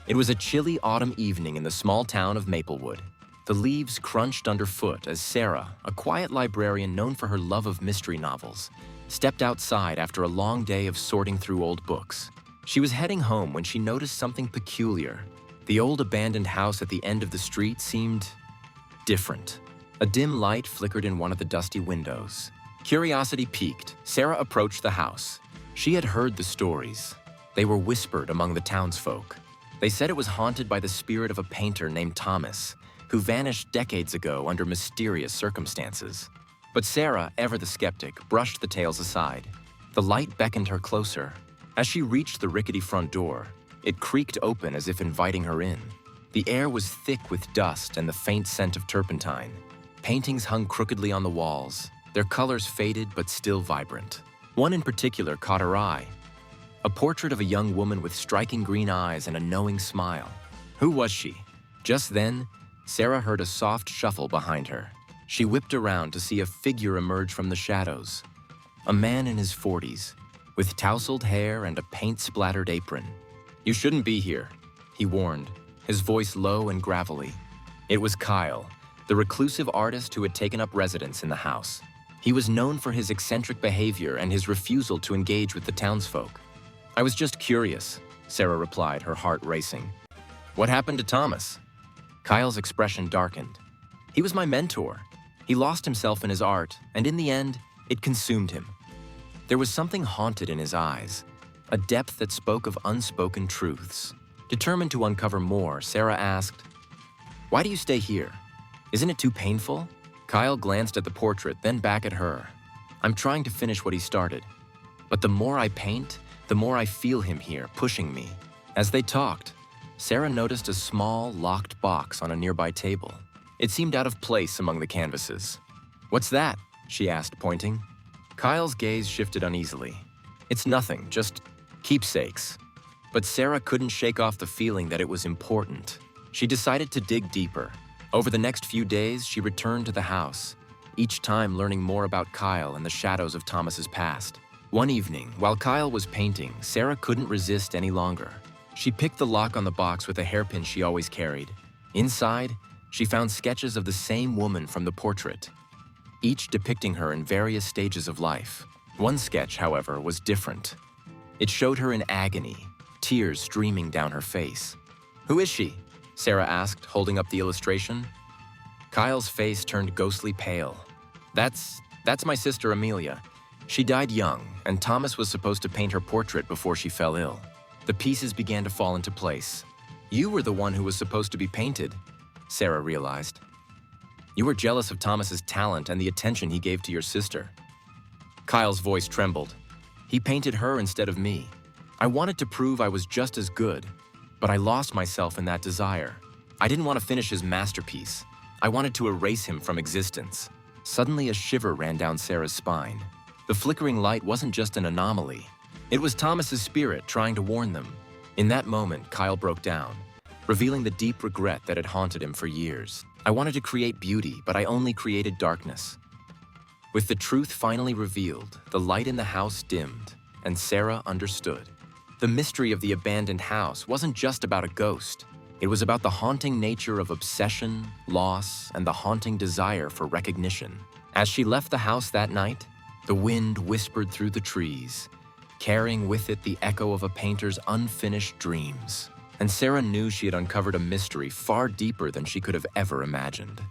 It was a chilly autumn evening in the small town of Maplewood. The leaves crunched underfoot as Sarah, a quiet librarian known for her love of mystery novels, stepped outside after a long day of sorting through old books. She was heading home when she noticed something peculiar. The old abandoned house at the end of the street seemed different. A dim light flickered in one of the dusty windows. Curiosity piqued, Sarah approached the house. She had heard the stories. They were whispered among the townsfolk. They said it was haunted by the spirit of a painter named Thomas, who vanished decades ago under mysterious circumstances. But Sarah, ever the skeptic, brushed the tales aside. The light beckoned her closer. As she reached the rickety front door, it creaked open as if inviting her in. The air was thick with dust and the faint scent of turpentine. Paintings hung crookedly on the walls, their colors faded but still vibrant. One in particular caught her eye. A portrait of a young woman with striking green eyes and a knowing smile. Who was she? Just then, Sarah heard a soft shuffle behind her. She whipped around to see a figure emerge from the shadows. A man in his 40s, with tousled hair and a paint-splattered apron. "You shouldn't be here," he warned, his voice low and gravelly. It was Kyle, the reclusive artist who had taken up residence in the house. He was known for his eccentric behavior and his refusal to engage with the townsfolk. "I was just curious," Sarah replied, her heart racing. "What happened to Thomas?" Kyle's expression darkened. "He was my mentor. He lost himself in his art, and in the end, it consumed him." There was something haunted in his eyes, a depth that spoke of unspoken truths. Determined to uncover more, Sarah asked, "Why do you stay here? Isn't it too painful?" Kyle glanced at the portrait, then back at her. "I'm trying to finish what he started. But the more I paint, the more I feel him here, pushing me." As they talked, Sarah noticed a small, locked box on a nearby table. It seemed out of place among the canvases. "What's that?" she asked, pointing. Kyle's gaze shifted uneasily. "It's nothing, just keepsakes." But Sarah couldn't shake off the feeling that it was important. She decided to dig deeper. Over the next few days, she returned to the house, each time learning more about Kyle and the shadows of Thomas's past. One evening, while Kyle was painting, Sarah couldn't resist any longer. She picked the lock on the box with a hairpin she always carried. Inside, she found sketches of the same woman from the portrait, each depicting her in various stages of life. One sketch, however, was different. It showed her in agony, tears streaming down her face. "Who is she?" Sarah asked, holding up the illustration. Kyle's face turned ghostly pale. That's my sister Amelia. She died young, and Thomas was supposed to paint her portrait before she fell ill." The pieces began to fall into place. "You were the one who was supposed to be painted," Sarah realized. "You were jealous of Thomas's talent and the attention he gave to your sister." Kyle's voice trembled. "He painted her instead of me. I wanted to prove I was just as good, but I lost myself in that desire. I didn't want to finish his masterpiece. I wanted to erase him from existence." Suddenly, a shiver ran down Sarah's spine. The flickering light wasn't just an anomaly. It was Thomas's spirit trying to warn them. In that moment, Kyle broke down, revealing the deep regret that had haunted him for years. "I wanted to create beauty, but I only created darkness." With the truth finally revealed, the light in the house dimmed, and Sarah understood. The mystery of the abandoned house wasn't just about a ghost. It was about the haunting nature of obsession, loss, and the haunting desire for recognition. As she left the house that night, the wind whispered through the trees, carrying with it the echo of a painter's unfinished dreams. And Sarah knew she had uncovered a mystery far deeper than she could have ever imagined.